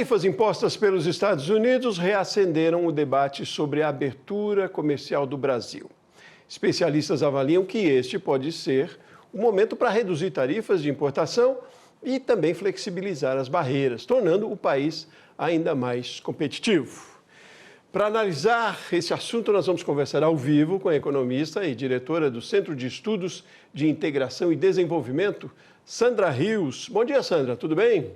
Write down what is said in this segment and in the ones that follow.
Tarifas impostas pelos Estados Unidos reacenderam o debate sobre a abertura comercial do Brasil. Especialistas avaliam que este pode ser o momento para reduzir tarifas de importação e também flexibilizar as barreiras, tornando o país ainda mais competitivo. Para analisar esse assunto, nós vamos conversar ao vivo com a economista e diretora do Centro de Estudos de Integração e Desenvolvimento, Sandra Rios. Bom dia, Sandra, tudo bem?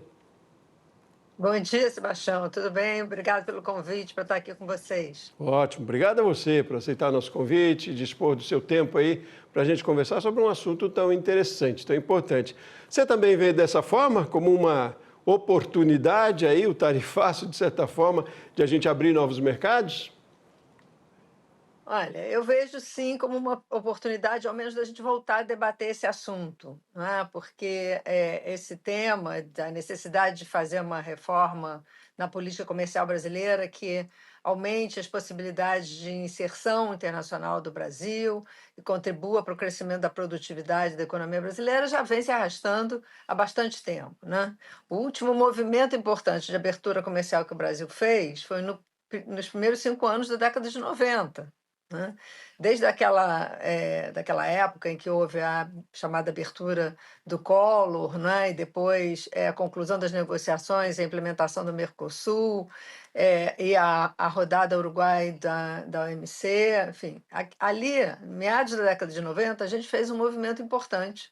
Bom dia, Sebastião. Tudo bem? Obrigado pelo convite para estar aqui com vocês. Ótimo. Obrigado a você por aceitar nosso convite e dispor do seu tempo aí para a gente conversar sobre um assunto tão interessante, tão importante. Você também vê dessa forma, como uma oportunidade aí, o tarifaço, de certa forma, de a gente abrir novos mercados? Olha, eu vejo sim como uma oportunidade, ao menos, da gente voltar a debater esse assunto, né? Porque esse tema da necessidade de fazer uma reforma na política comercial brasileira que aumente as possibilidades de inserção internacional do Brasil e contribua para o crescimento da produtividade da economia brasileira já vem se arrastando há bastante tempo, né? O último movimento importante de abertura comercial que o Brasil fez foi nos primeiros 5 anos da década de 90, né? Desde daquela época em que houve a chamada abertura do Collor, né? E depois a conclusão das negociações, a implementação do Mercosul, e a rodada Uruguai da OMC, enfim. Ali, meados da década de 90, a gente fez um movimento importante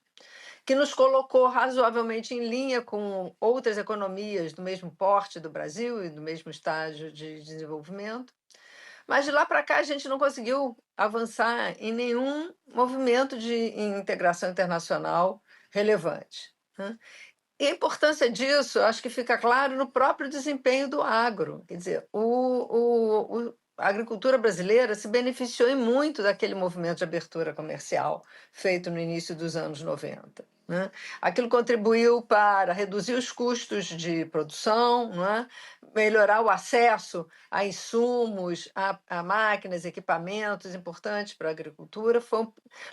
que nos colocou razoavelmente em linha com outras economias do mesmo porte do Brasil e do mesmo estágio de desenvolvimento. Mas de lá para cá a gente não conseguiu avançar em nenhum movimento de integração internacional relevante, né? E a importância disso, eu acho que fica claro no próprio desempenho do agro. Quer dizer, a agricultura brasileira se beneficiou em muito daquele movimento de abertura comercial feito no início dos anos 90, né? Aquilo contribuiu para reduzir os custos de produção, não é? Melhorar o acesso a insumos, a máquinas, equipamentos importantes para a agricultura.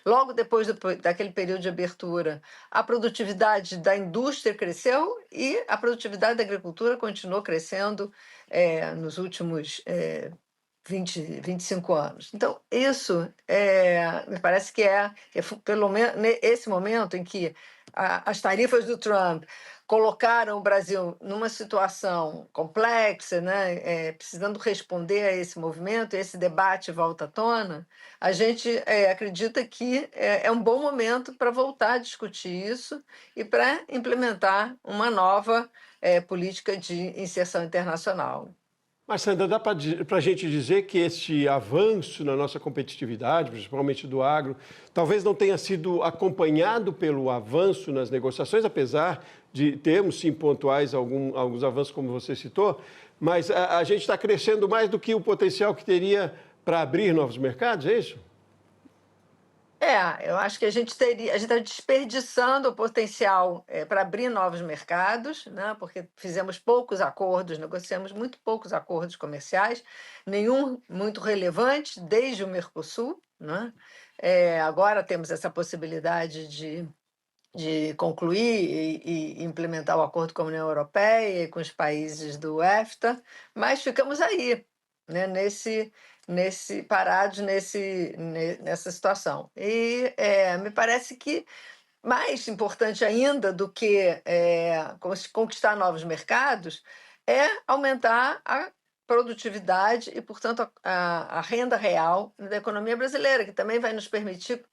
Logo depois daquele período de abertura, a produtividade da indústria cresceu e a produtividade da agricultura continuou crescendo nos últimos 25 anos. Então, isso me parece que pelo menos esse momento em que as tarifas do Trump colocaram o Brasil numa situação complexa, né, precisando responder a esse movimento, esse debate volta à tona, a gente acredita que é um bom momento para voltar a discutir isso e para implementar uma nova política de inserção internacional. Mas, Sandra, dá para a gente dizer que esse avanço na nossa competitividade, principalmente do agro, talvez não tenha sido acompanhado pelo avanço nas negociações, apesar de termos, sim, pontuais alguns avanços, como você citou, mas a gente está crescendo mais do que o potencial que teria para abrir novos mercados, é isso? Eu acho que a gente está desperdiçando o potencial para abrir novos mercados, né? Porque fizemos poucos acordos, negociamos muito poucos acordos comerciais, nenhum muito relevante desde o Mercosul, né? Agora temos essa possibilidade de concluir e implementar o acordo com a União Europeia e com os países do EFTA, mas ficamos aí, né, parados nessa situação. E me parece que mais importante ainda do que conquistar novos mercados é aumentar a produtividade e, portanto, a renda real da economia brasileira, que também vai nos permitir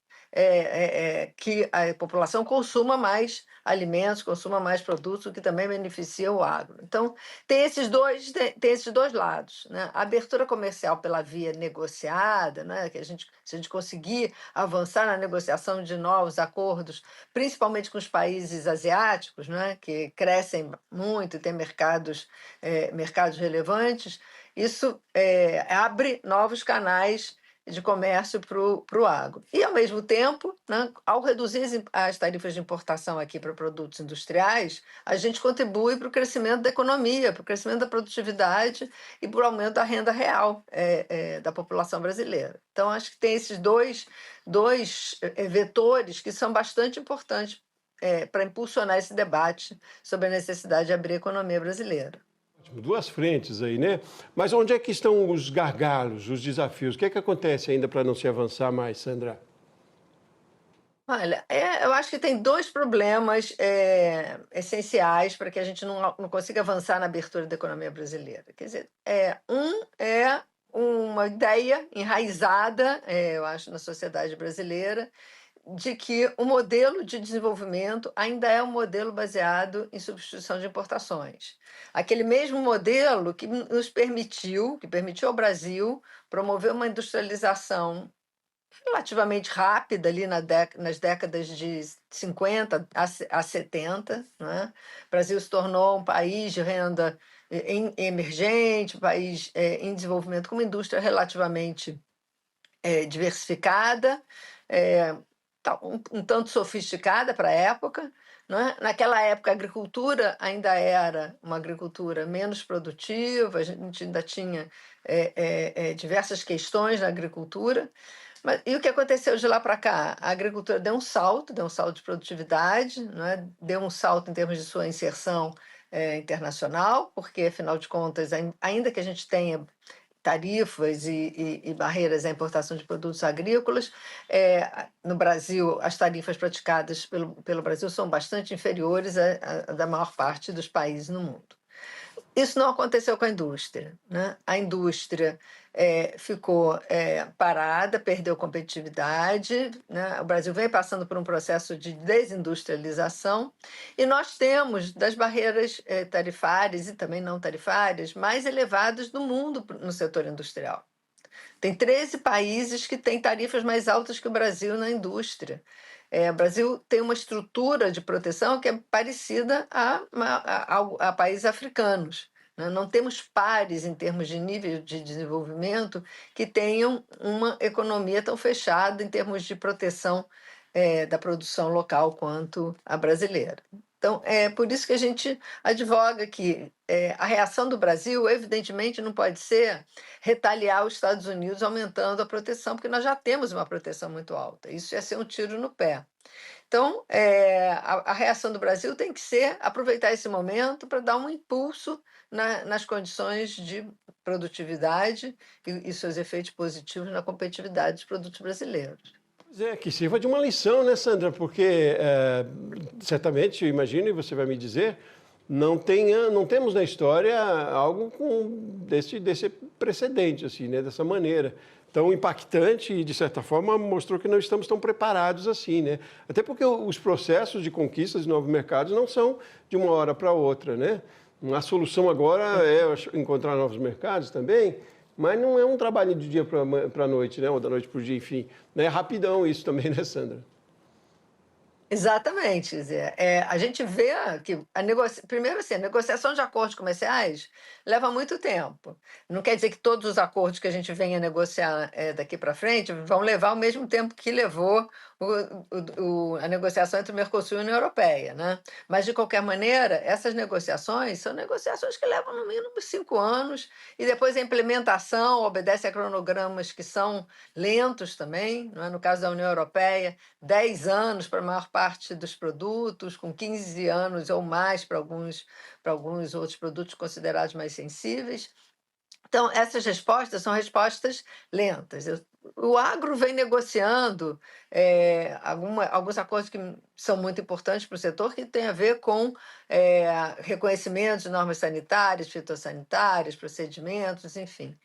que a população consuma mais alimentos, consuma mais produtos, o que também beneficia o agro. Então, tem esses dois lados, né? A abertura comercial pela via negociada, né? Que se a gente conseguir avançar na negociação de novos acordos, principalmente com os países asiáticos, né? Que crescem muito e têm mercados relevantes, isso abre novos canais de comércio para o agro. E, ao mesmo tempo, né, ao reduzir as tarifas de importação aqui para produtos industriais, a gente contribui para o crescimento da economia, para o crescimento da produtividade e para o aumento da renda real da população brasileira. Então, acho que tem esses dois vetores que são bastante importantes para impulsionar esse debate sobre a necessidade de abrir a economia brasileira. Duas frentes aí, né? Mas onde é que estão os gargalos, os desafios? O que é que acontece ainda para não se avançar mais, Sandra? Olha, eu acho que tem dois problemas essenciais para que a gente não consiga avançar na abertura da economia brasileira. Quer dizer, um é uma ideia enraizada, eu acho, na sociedade brasileira, de que o modelo de desenvolvimento ainda é um modelo baseado em substituição de importações. Aquele mesmo modelo que permitiu ao Brasil promover uma industrialização relativamente rápida ali nas décadas de 50 a 70, né? O Brasil se tornou um país de renda emergente, um país em desenvolvimento com uma indústria relativamente diversificada, é, um tanto sofisticada para a época. Né? Naquela época, a agricultura ainda era uma agricultura menos produtiva, a gente ainda tinha diversas questões na agricultura. E o que aconteceu de lá para cá? A agricultura deu um salto de produtividade, né? Deu um salto em termos de sua inserção internacional, porque, afinal de contas, ainda que a gente tenha tarifas e barreiras à importação de produtos agrícolas. No Brasil, as tarifas praticadas pelo Brasil são bastante inferiores à da maior parte dos países no mundo. Isso não aconteceu com a indústria, né? A indústria ficou parada, perdeu competitividade, né? O Brasil vem passando por um processo de desindustrialização e nós temos das barreiras tarifárias e também não tarifárias mais elevadas do mundo no setor industrial. Tem 13 países que têm tarifas mais altas que o Brasil na indústria. O Brasil tem uma estrutura de proteção que é parecida a países africanos. Né? Não temos pares em termos de nível de desenvolvimento que tenham uma economia tão fechada em termos de proteção da produção local quanto a brasileira. Então, é por isso que a gente advoga que a reação do Brasil, evidentemente, não pode ser retaliar os Estados Unidos aumentando a proteção, porque nós já temos uma proteção muito alta. Isso ia ser um tiro no pé. Então, a reação do Brasil tem que ser aproveitar esse momento para dar um impulso nas condições de produtividade e seus efeitos positivos na competitividade dos produtos brasileiros. Pois é, que sirva de uma lição, né, Sandra? Porque certamente, eu imagino, e você vai me dizer, não temos na história algo desse precedente, assim, né, dessa maneira. Tão impactante e, de certa forma, mostrou que não estamos tão preparados assim, né? Até porque os processos de conquista de novos mercados não são de uma hora para outra, né? A solução agora é encontrar novos mercados também, mas não é um trabalho de dia para a noite, né? Ou da noite para o dia, enfim. É rapidão isso também, né, Sandra? Exatamente, Zé. A gente vê que primeiro assim, a negociação de acordos comerciais leva muito tempo. Não quer dizer que todos os acordos que a gente venha negociar daqui para frente vão levar o mesmo tempo que levou a negociação entre o Mercosul e a União Europeia, né? Mas, de qualquer maneira, essas negociações são negociações que levam no mínimo 5 anos e depois a implementação obedece a cronogramas que são lentos também, não é? No caso da União Europeia, 10 anos para a maior parte dos produtos, com 15 anos ou mais para alguns outros produtos considerados mais sensíveis. Então, essas respostas são respostas lentas. O agro vem negociando alguns acordos que são muito importantes para o setor, que tem a ver com reconhecimento de normas sanitárias, fitossanitárias, procedimentos, enfim,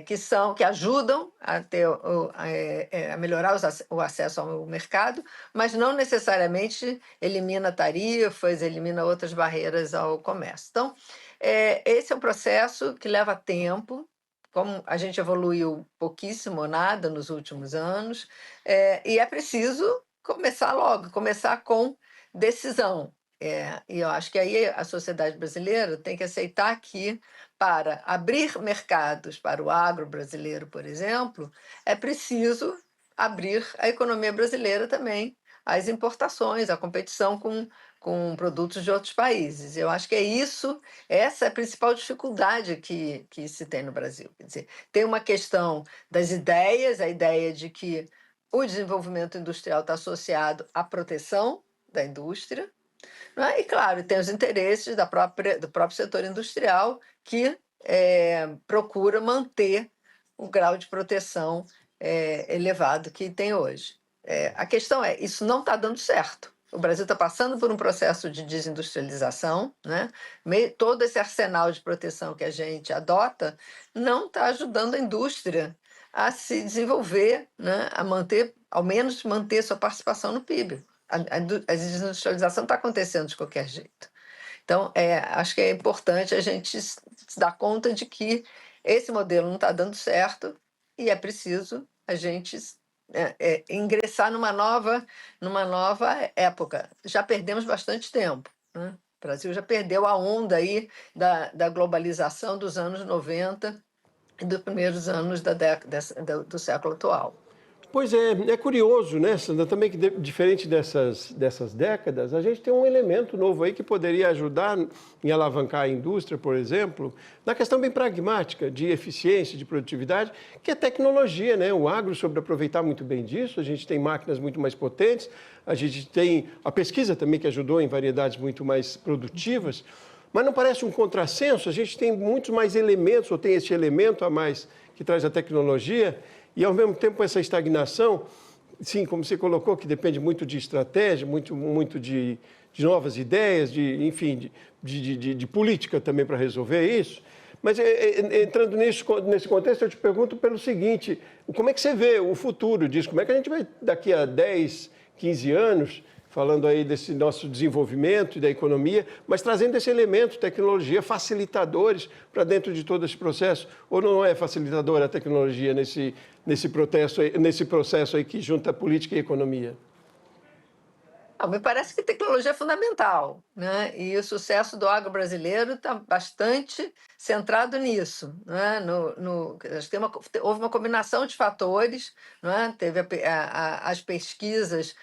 que ajudam a melhorar o acesso ao mercado, mas não necessariamente elimina tarifas, elimina outras barreiras ao comércio. Então, esse é um processo que leva tempo, como a gente evoluiu pouquíssimo ou nada nos últimos anos, e é preciso começar logo, começar com decisão. E eu acho que aí a sociedade brasileira tem que aceitar que, para abrir mercados para o agro brasileiro, por exemplo, é preciso abrir a economia brasileira também às importações, à competição com produtos de outros países. Eu acho que essa é a principal dificuldade que se tem no Brasil. Quer dizer, tem uma questão das ideias, a ideia de que o desenvolvimento industrial está associado à proteção da indústria, Não é? E, claro, tem os interesses do próprio setor industrial que procura manter o grau de proteção elevado que tem hoje. A questão é, isso não está dando certo. O Brasil está passando por um processo de desindustrialização, né? Todo esse arsenal de proteção que a gente adota não está ajudando a indústria a se desenvolver, né? A manter, ao menos manter sua participação no PIB. A desindustrialização está acontecendo de qualquer jeito. Então, acho que é importante a gente se dar conta de que esse modelo não está dando certo e é preciso a gente ingressar numa nova época. Já perdemos bastante tempo, né? O Brasil já perdeu a onda aí da globalização dos anos 90 e dos primeiros anos do século atual. Pois é curioso, né, Sandra, também que diferente dessas décadas, a gente tem um elemento novo aí que poderia ajudar em alavancar a indústria, por exemplo, na questão bem pragmática de eficiência, de produtividade, que é tecnologia, né? O agro soube aproveitar muito bem disso, a gente tem máquinas muito mais potentes, a gente tem a pesquisa também que ajudou em variedades muito mais produtivas, mas não parece um contrassenso? A gente tem muitos mais elementos, ou tem esse elemento a mais que traz a tecnologia, e, ao mesmo tempo, essa estagnação, sim, como você colocou, que depende muito de estratégia, muito de novas ideias, enfim, de política também para resolver isso. Mas, entrando nesse contexto, eu te pergunto pelo seguinte, como é que você vê o futuro disso? Como é que a gente vai, daqui a 10, 15 anos, falando aí desse nosso desenvolvimento e da economia, mas trazendo esse elemento, tecnologia, facilitadores para dentro de todo esse processo? Ou não é facilitadora a tecnologia nesse processo aí que junta política e economia? Me parece que tecnologia é fundamental, né? E o sucesso do agro brasileiro está bastante centrado nisso, né? Acho que houve uma combinação de fatores, né? Teve as pesquisas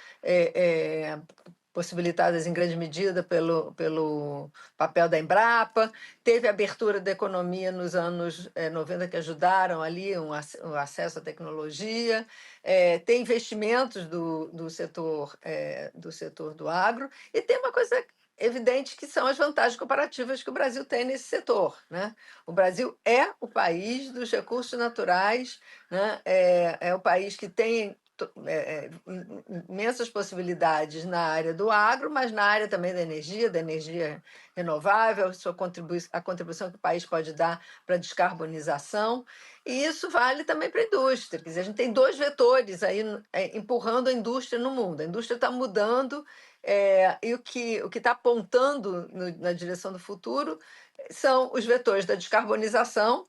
possibilitadas em grande medida pelo papel da Embrapa, teve a abertura da economia nos anos 90 que ajudaram ali o acesso à tecnologia, tem investimentos do setor do agro, e tem uma coisa evidente que são as vantagens comparativas que o Brasil tem nesse setor, né? O Brasil é o país dos recursos naturais, né? É o país que tem imensas possibilidades na área do agro, mas na área também da energia renovável, a contribuição que o país pode dar para a descarbonização, e isso vale também para a indústria. Quer dizer, a gente tem dois vetores aí empurrando a indústria no mundo. A indústria está mudando, e o que está apontando na direção do futuro são os vetores da descarbonização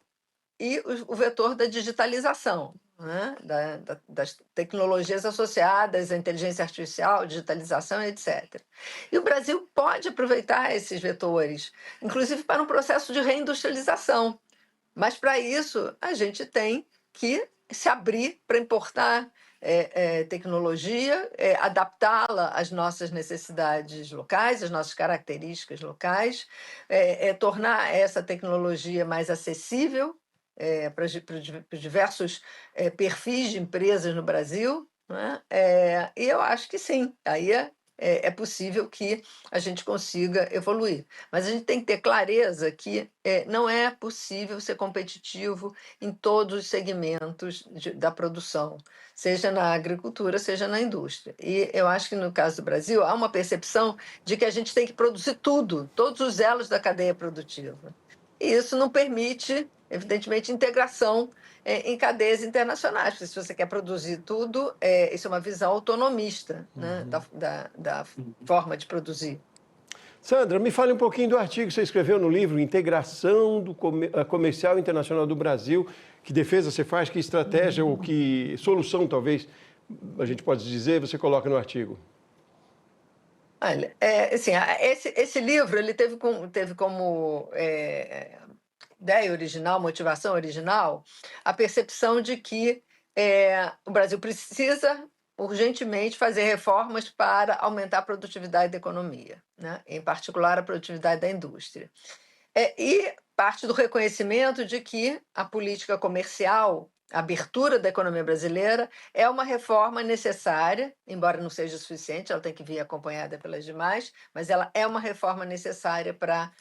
e o vetor da digitalização, né? Das tecnologias associadas à inteligência artificial, digitalização, etc. E o Brasil pode aproveitar esses vetores, inclusive para um processo de reindustrialização. Mas, para isso, a gente tem que se abrir para importar tecnologia, adaptá-la às nossas necessidades locais, às nossas características locais, tornar essa tecnologia mais acessível para os diversos perfis de empresas no Brasil, né? E eu acho que sim, aí é possível que a gente consiga evoluir. Mas a gente tem que ter clareza que não é possível ser competitivo em todos os segmentos da produção, seja na agricultura, seja na indústria. E eu acho que, no caso do Brasil, há uma percepção de que a gente tem que produzir tudo, todos os elos da cadeia produtiva. E isso não permite, evidentemente, integração em cadeias internacionais, porque se você quer produzir tudo, isso é uma visão autonomista, né, da forma de produzir. Sandra, me fale um pouquinho do artigo que você escreveu no livro Integração Comercial Internacional do Brasil. Que defesa você faz, que estratégia ou que solução, talvez, a gente pode dizer, você coloca no artigo? Olha, assim, esse livro ele teve como ideia original, motivação original, a percepção de que o Brasil precisa urgentemente fazer reformas para aumentar a produtividade da economia, né? Em particular a produtividade da indústria. E parte do reconhecimento de que a política comercial a abertura da economia brasileira é uma reforma necessária, embora não seja suficiente, ela tem que vir acompanhada pelas demais, mas ela é uma reforma necessária para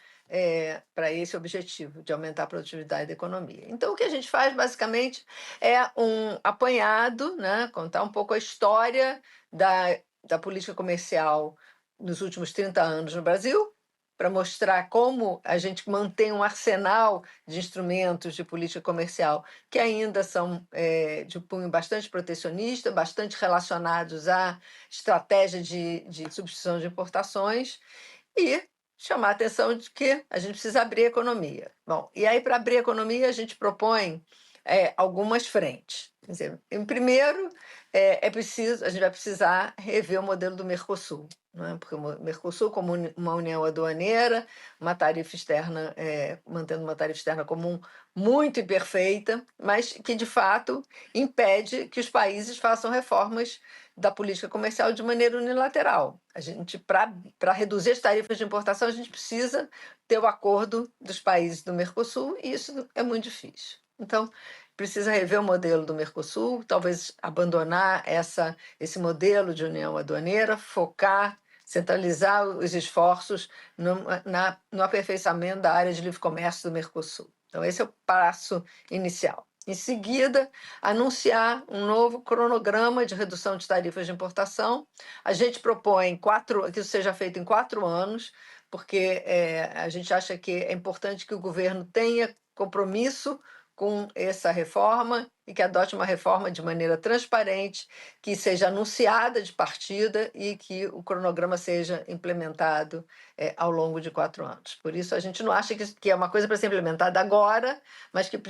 esse objetivo, de aumentar a produtividade da economia. Então, o que a gente faz, basicamente, é um apanhado, né, contar um pouco a história da política comercial nos últimos 30 anos no Brasil, para mostrar como a gente mantém um arsenal de instrumentos de política comercial que ainda são de cunho bastante protecionista, bastante relacionados à estratégia de substituição de importações, e chamar a atenção de que a gente precisa abrir a economia. Bom, e aí, para abrir a economia, a gente propõe algumas frentes. Quer dizer, em primeiro, a gente vai precisar rever o modelo do Mercosul, não é? Porque o Mercosul, como uma união aduaneira, uma tarifa externa, mantendo uma tarifa externa comum muito imperfeita, mas que, de fato, impede que os países façam reformas da política comercial de maneira unilateral. A gente, para reduzir as tarifas de importação, a gente precisa ter o acordo dos países do Mercosul, e isso é muito difícil. Então, precisa rever o modelo do Mercosul, talvez abandonar esse modelo de união aduaneira, focar, centralizar os esforços no aperfeiçoamento da área de livre comércio do Mercosul. Então, esse é o passo inicial. Em seguida, anunciar um novo cronograma de redução de tarifas de importação. A gente propõe que isso seja feito em 4 anos, porque a gente acha que é importante que o governo tenha compromisso com essa reforma e que adote uma reforma de maneira transparente, que seja anunciada de partida e que o cronograma seja implementado ao longo de 4 anos. Por isso, a gente não acha que é uma coisa para ser implementada agora, mas que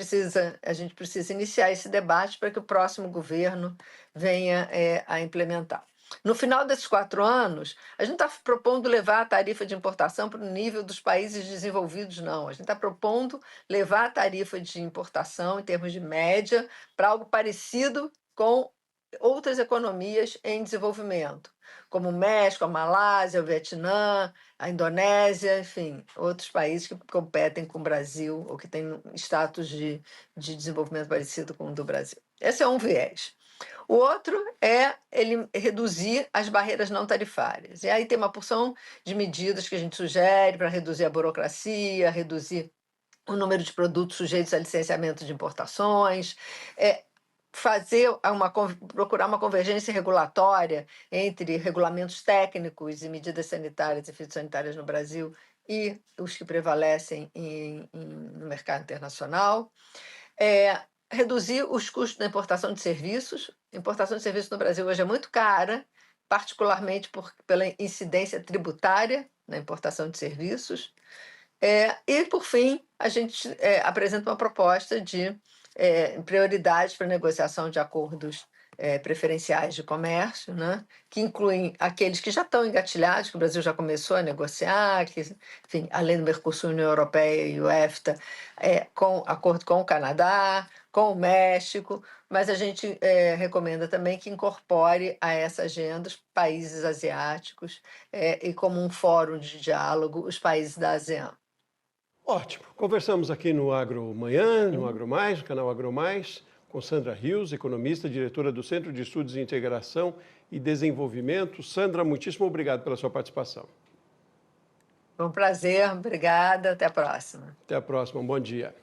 a gente precisa iniciar esse debate para que o próximo governo venha a implementar. No final desses 4 anos, a gente está propondo levar a tarifa de importação para o nível dos países desenvolvidos, não. A gente está propondo levar a tarifa de importação, em termos de média, para algo parecido com outras economias em desenvolvimento, como o México, a Malásia, o Vietnã, a Indonésia, enfim, outros países que competem com o Brasil ou que têm status de desenvolvimento parecido com o do Brasil. Esse é um viés. O outro é ele reduzir as barreiras não tarifárias. E aí tem uma porção de medidas que a gente sugere para reduzir a burocracia, reduzir o número de produtos sujeitos a licenciamento de importações, procurar uma convergência regulatória entre regulamentos técnicos e medidas sanitárias e fitossanitárias no Brasil e os que prevalecem no mercado internacional. Reduzir os custos da importação de serviços. A importação de serviços no Brasil hoje é muito cara, particularmente pela incidência tributária na importação de serviços. E, por fim, a gente apresenta uma proposta de prioridades para negociação de acordos preferenciais de comércio, né, que incluem aqueles que já estão engatilhados, que o Brasil já começou a negociar, que, enfim, além do Mercosul, União Europeia e o EFTA, com acordo com o Canadá, com o México, mas a gente recomenda também que incorpore a essa agenda os países asiáticos e, como um fórum de diálogo, os países da ASEAN. Ótimo. Conversamos aqui no Agro Manhã, no Agro Mais, no canal Agro Mais, com Sandra Rios, economista, diretora do Centro de Estudos de Integração e Desenvolvimento. Sandra, muitíssimo obrigado pela sua participação. Foi um prazer, obrigada, até a próxima. Até a próxima, um bom dia.